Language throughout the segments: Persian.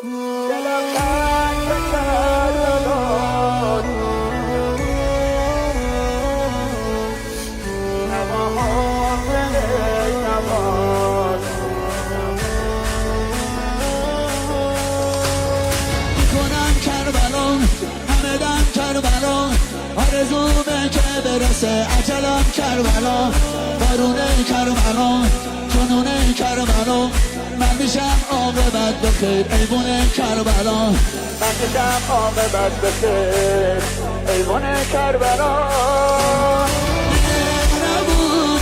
دلم تنگ به کربلات، نواها دل نواز. میکنم کربلا، همه دم کربلا، آرزومه که برسه اجلم کربلا. بارونه کربلا، جنونه کربلا، من میشم عاقبت بخیر ایوون کربلا. من کشم عاقبت بخیر ایوان کربلا. نبود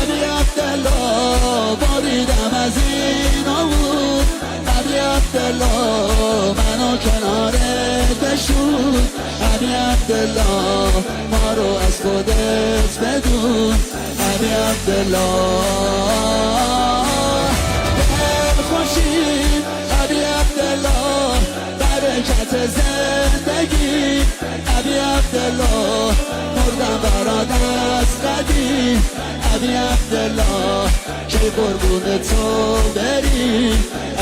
علی عبدالله، باریدم از این بود علی عبدالله، منو کنارت بشود علی عبدالله، ما رو از خودت بدون علی عبدالله. خوشید علی عبدالله، برکت زندگی علی عبدالله، مردم برات از قدیم علی عبدالله، کی قربون تو بری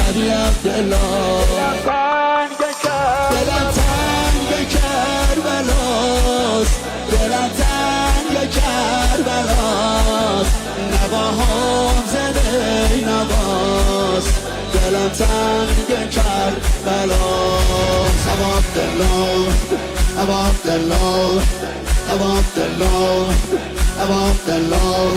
علی عبدالله. دلم تنگ کربلاست، دلم تنگ کربلاست، نواهام زده نواست، دلم تنگ کربلاست. ابا عبدالله، ابا عبدالله، ابا عبدالله، ابا عبدالله.